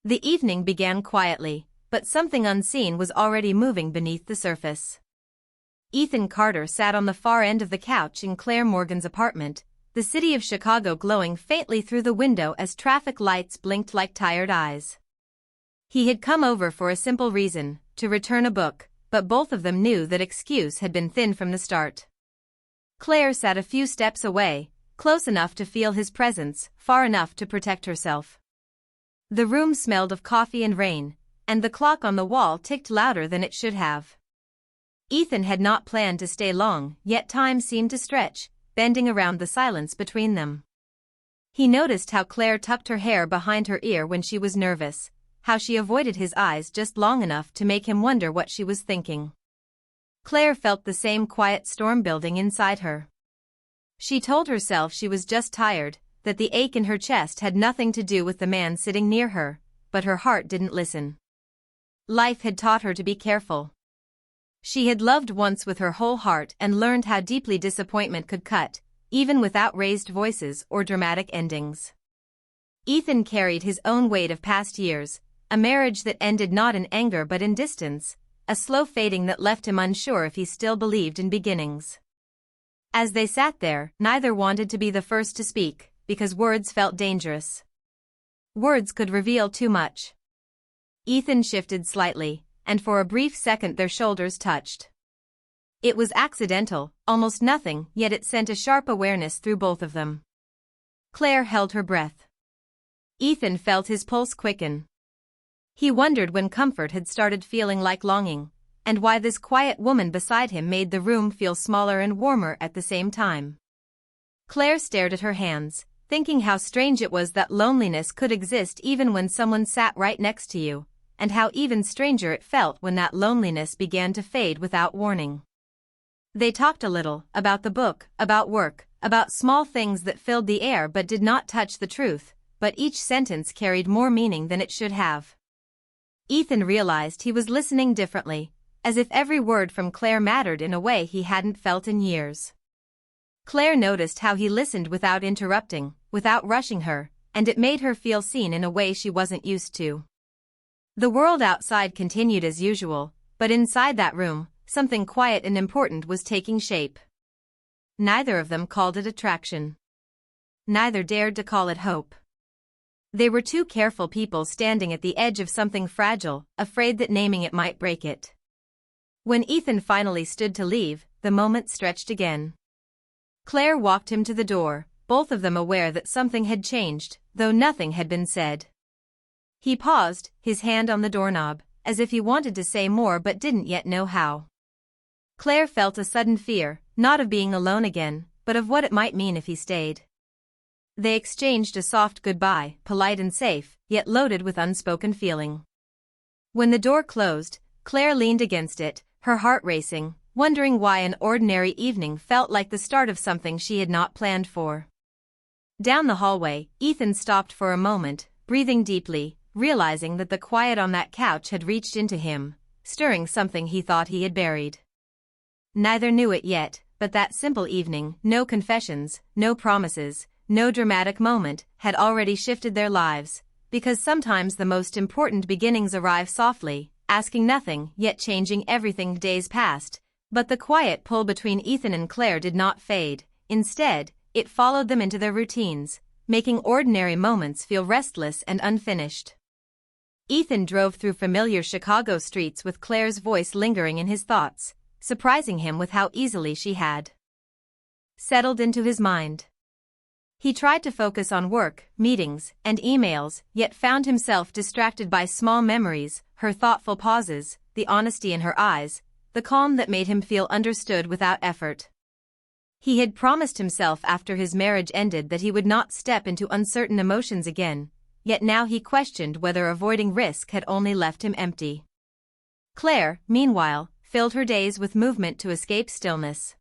The evening began quietly, but something unseen was already moving beneath the surface. Ethan Carter sat on the far end of the couch in Claire Morgan's apartment, the city of Chicago glowing faintly through the window as traffic lights blinked like tired eyes. He had come over for a simple reason, to return a book, but both of them knew that excuse had been thin from the start. Claire sat a few steps away, close enough to feel his presence, far enough to protect herself. The room smelled of coffee and rain, and the clock on the wall ticked louder than it should have. Ethan had not planned to stay long, yet time seemed to stretch, bending around the silence between them. He noticed how Claire tucked her hair behind her ear when she was nervous, how she avoided his eyes just long enough to make him wonder what she was thinking. Claire felt the same quiet storm building inside her. She told herself she was just tired, that the ache in her chest had nothing to do with the man sitting near her, but her heart didn't listen. Life had taught her to be careful. She had loved once with her whole heart and learned how deeply disappointment could cut, even without raised voices or dramatic endings. Ethan carried his own weight of past years, a marriage that ended not in anger but in distance, a slow fading that left him unsure if he still believed in beginnings. As they sat there, neither wanted to be the first to speak, because words felt dangerous. Words could reveal too much. Ethan shifted slightly, and for a brief second their shoulders touched. It was accidental, almost nothing, yet it sent a sharp awareness through both of them. Claire held her breath. Ethan felt his pulse quicken. He wondered when comfort had started feeling like longing, and why this quiet woman beside him made the room feel smaller and warmer at the same time. Claire stared at her hands, thinking how strange it was that loneliness could exist even when someone sat right next to you, and how even stranger it felt when that loneliness began to fade without warning. They talked a little, about the book, about work, about small things that filled the air but did not touch the truth, but each sentence carried more meaning than it should have. Ethan realized he was listening differently, as if every word from Claire mattered in a way he hadn't felt in years. Claire noticed how he listened without interrupting, without rushing her, and it made her feel seen in a way she wasn't used to. The world outside continued as usual, but inside that room, something quiet and important was taking shape. Neither of them called it attraction. Neither dared to call it hope. They were two careful people standing at the edge of something fragile, afraid that naming it might break it. When Ethan finally stood to leave, the moment stretched again. Claire walked him to the door, both of them aware that something had changed, though nothing had been said. He paused, his hand on the doorknob, as if he wanted to say more but didn't yet know how. Claire felt a sudden fear, not of being alone again, but of what it might mean if he stayed. They exchanged a soft goodbye, polite and safe, yet loaded with unspoken feeling. When the door closed, Claire leaned against it, her heart racing, wondering why an ordinary evening felt like the start of something she had not planned for. Down the hallway, Ethan stopped for a moment, breathing deeply, realizing that the quiet on that couch had reached into him, stirring something he thought he had buried. Neither knew it yet, but that simple evening, no confessions, no promises, no dramatic moment, had already shifted their lives, because sometimes the most important beginnings arrive softly, asking nothing yet changing everything. Days passed, but the quiet pull between Ethan and Claire did not fade. Instead, it followed them into their routines, making ordinary moments feel restless and unfinished. Ethan drove through familiar Chicago streets with Claire's voice lingering in his thoughts, surprising him with how easily she had settled into his mind. He tried to focus on work, meetings, and emails, yet found himself distracted by small memories, her thoughtful pauses, the honesty in her eyes, the calm that made him feel understood without effort. He had promised himself after his marriage ended that he would not step into uncertain emotions again, yet now he questioned whether avoiding risk had only left him empty. Claire, meanwhile, filled her days with movement to escape stillness.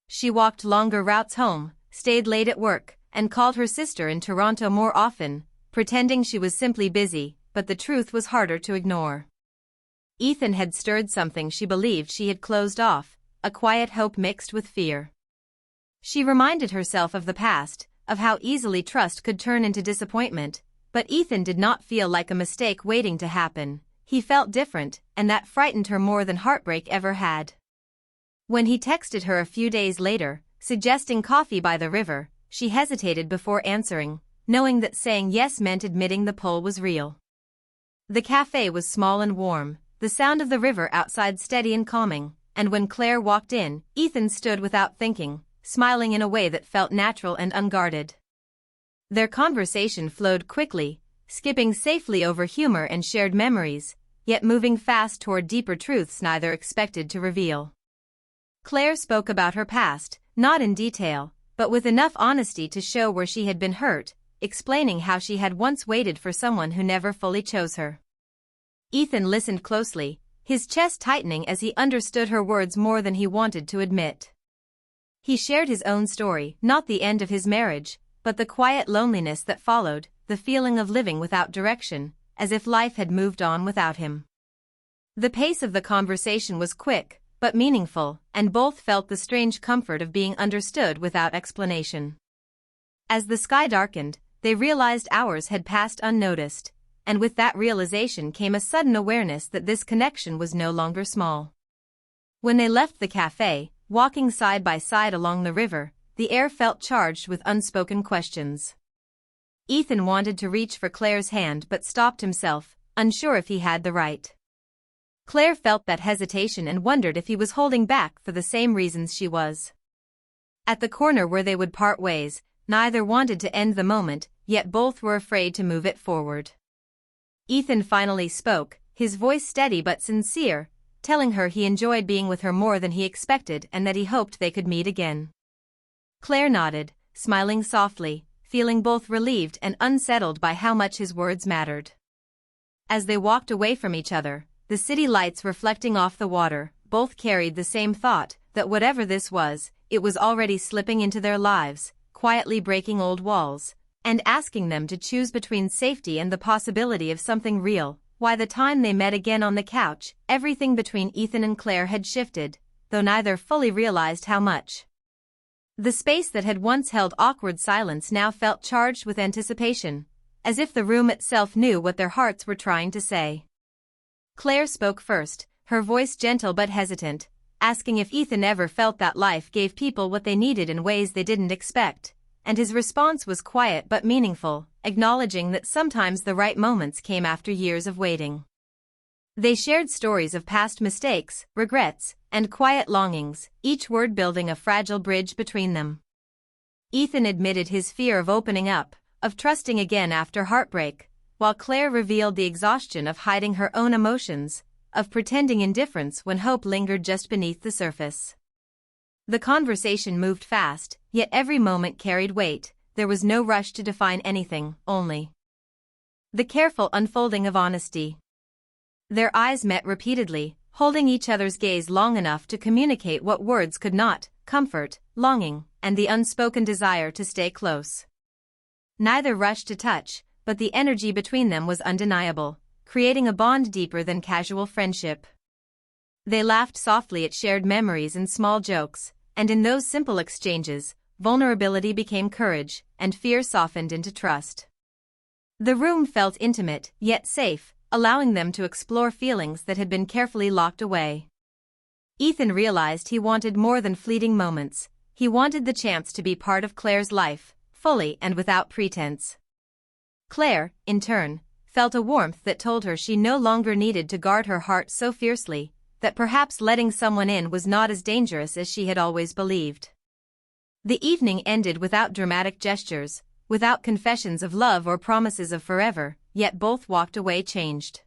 She walked longer routes home, stayed late at work, and called her sister in Toronto more often, pretending she was simply busy, but the truth was harder to ignore. Ethan had stirred something she believed she had closed off, a quiet hope mixed with fear. She reminded herself of the past, of how easily trust could turn into disappointment, But Ethan did not feel like a mistake waiting to happen. He felt different, and that frightened her more than heartbreak ever had. When he texted her a few days later, suggesting coffee by the river, she hesitated before answering, knowing that saying yes meant admitting the pull was real. The cafe was small and warm, the sound of the river outside steady and calming, and when Claire walked in, Ethan stood without thinking, smiling in a way that felt natural and unguarded. Their conversation flowed quickly, skipping safely over humor and shared memories, yet moving fast toward deeper truths neither expected to reveal. Claire spoke about her past, not in detail, but with enough honesty to show where she had been hurt, explaining how she had once waited for someone who never fully chose her. Ethan listened closely, his chest tightening as he understood her words more than he wanted to admit. He shared his own story, not the end of his marriage, but the quiet loneliness that followed, the feeling of living without direction, as if life had moved on without him. The pace of the conversation was quick, but meaningful, and both felt the strange comfort of being understood without explanation. As the sky darkened, they realized hours had passed unnoticed, and with that realization came a sudden awareness that this connection was no longer small. When they left the cafe, walking side by side along the river, the air felt charged with unspoken questions. Ethan wanted to reach for Claire's hand but stopped himself, unsure if he had the right. Claire felt that hesitation and wondered if he was holding back for the same reasons she was. At the corner where they would part ways, neither wanted to end the moment, yet both were afraid to move it forward. Ethan finally spoke, his voice steady but sincere, telling her he enjoyed being with her more than he expected and that he hoped they could meet again. Claire nodded, smiling softly, feeling both relieved and unsettled by how much his words mattered. As they walked away from each other, the city lights reflecting off the water, both carried the same thought, that whatever this was, it was already slipping into their lives, quietly breaking old walls, and asking them to choose between safety and the possibility of something real. By the time they met again on the couch, everything between Ethan and Claire had shifted, though neither fully realized how much. The space that had once held awkward silence now felt charged with anticipation, as if the room itself knew what their hearts were trying to say. Claire spoke first, her voice gentle but hesitant, asking if Ethan ever felt that life gave people what they needed in ways they didn't expect, and his response was quiet but meaningful, acknowledging that sometimes the right moments came after years of waiting. They shared stories of past mistakes, regrets, and quiet longings, each word building a fragile bridge between them. Ethan admitted his fear of opening up, of trusting again after heartbreak, while Claire revealed the exhaustion of hiding her own emotions, of pretending indifference when hope lingered just beneath the surface. The conversation moved fast, yet every moment carried weight. There was no rush to define anything, only the careful unfolding of honesty. Their eyes met repeatedly, holding each other's gaze long enough to communicate what words could not: comfort, longing, and the unspoken desire to stay close. Neither rushed to touch, but the energy between them was undeniable, creating a bond deeper than casual friendship. They laughed softly at shared memories and small jokes, and in those simple exchanges, vulnerability became courage, and fear softened into trust. The room felt intimate, yet safe, allowing them to explore feelings that had been carefully locked away. Ethan realized he wanted more than fleeting moments. He wanted the chance to be part of Claire's life, fully and without pretense. Claire, in turn, felt a warmth that told her she no longer needed to guard her heart so fiercely, that perhaps letting someone in was not as dangerous as she had always believed. The evening ended without dramatic gestures, without confessions of love or promises of forever, yet both walked away changed.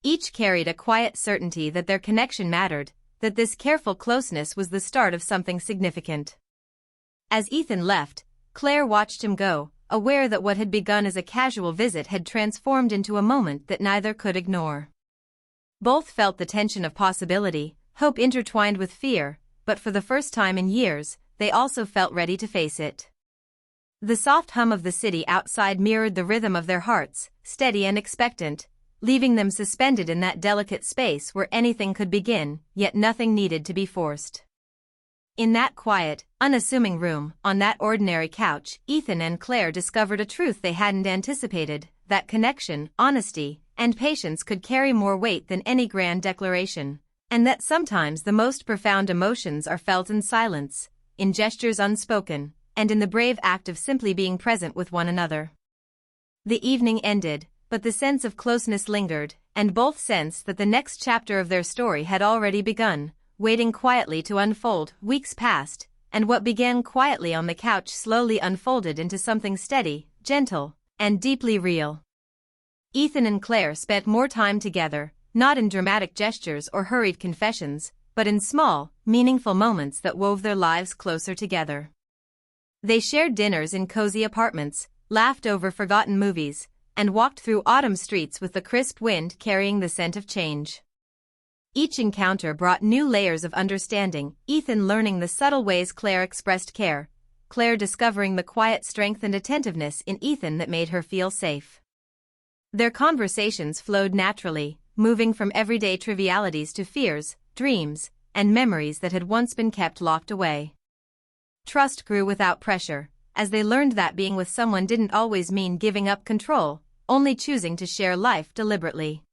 Each carried a quiet certainty that their connection mattered, that this careful closeness was the start of something significant. As Ethan left, Claire watched him go, aware that what had begun as a casual visit had transformed into a moment that neither could ignore. Both felt the tension of possibility, hope intertwined with fear, but for the first time in years, they also felt ready to face it. The soft hum of the city outside mirrored the rhythm of their hearts, steady and expectant, leaving them suspended in that delicate space where anything could begin, yet nothing needed to be forced. In that quiet, unassuming room, on that ordinary couch, Ethan and Claire discovered a truth they hadn't anticipated, that connection, honesty, and patience could carry more weight than any grand declaration, and that sometimes the most profound emotions are felt in silence, in gestures unspoken, and in the brave act of simply being present with one another. The evening ended, but the sense of closeness lingered, and both sensed that the next chapter of their story had already begun, waiting quietly to unfold. Weeks passed, and what began quietly on the couch slowly unfolded into something steady, gentle, and deeply real. Ethan and Claire spent more time together, not in dramatic gestures or hurried confessions, but in small, meaningful moments that wove their lives closer together. They shared dinners in cozy apartments, laughed over forgotten movies, and walked through autumn streets with the crisp wind carrying the scent of change. Each encounter brought new layers of understanding, Ethan learning the subtle ways Claire expressed care, Claire discovering the quiet strength and attentiveness in Ethan that made her feel safe. Their conversations flowed naturally, moving from everyday trivialities to fears, dreams, and memories that had once been kept locked away. Trust grew without pressure, as they learned that being with someone didn't always mean giving up control, only choosing to share life deliberately.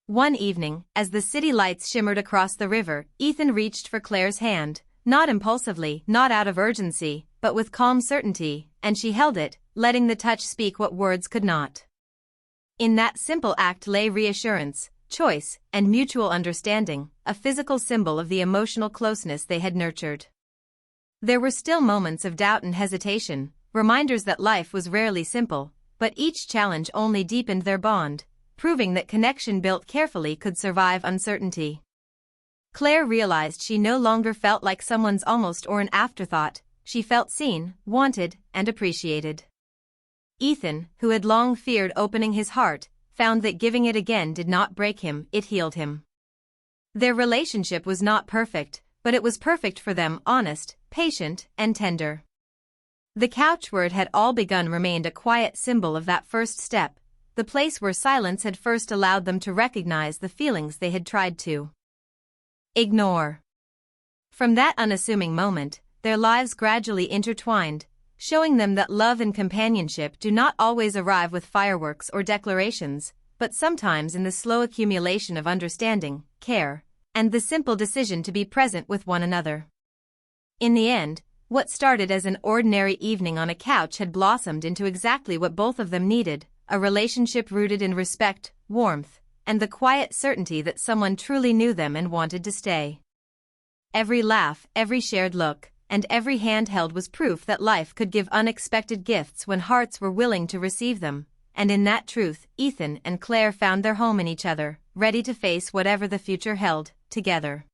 One evening, as the city lights shimmered across the river, Ethan reached for Claire's hand, not impulsively, not out of urgency, but with calm certainty, and she held it, letting the touch speak what words could not. In that simple act lay reassurance, choice, and mutual understanding, a physical symbol of the emotional closeness they had nurtured. There were still moments of doubt and hesitation, reminders that life was rarely simple, but each challenge only deepened their bond, proving that connection built carefully could survive uncertainty. Claire realized she no longer felt like someone's almost or an afterthought, she felt seen, wanted, and appreciated. Ethan, who had long feared opening his heart, found that giving it again did not break him, it healed him. Their relationship was not perfect, but it was perfect for them, honest, patient, and tender. The couch where it had all begun remained a quiet symbol of that first step, the place where silence had first allowed them to recognize the feelings they had tried to ignore. From that unassuming moment, their lives gradually intertwined, showing them that love and companionship do not always arrive with fireworks or declarations, but sometimes in the slow accumulation of understanding, care, and the simple decision to be present with one another. In the end, what started as an ordinary evening on a couch had blossomed into exactly what both of them needed, a relationship rooted in respect, warmth, and the quiet certainty that someone truly knew them and wanted to stay. Every laugh, every shared look, and every hand held was proof that life could give unexpected gifts when hearts were willing to receive them, and in that truth, Ethan and Claire found their home in each other, ready to face whatever the future held, together.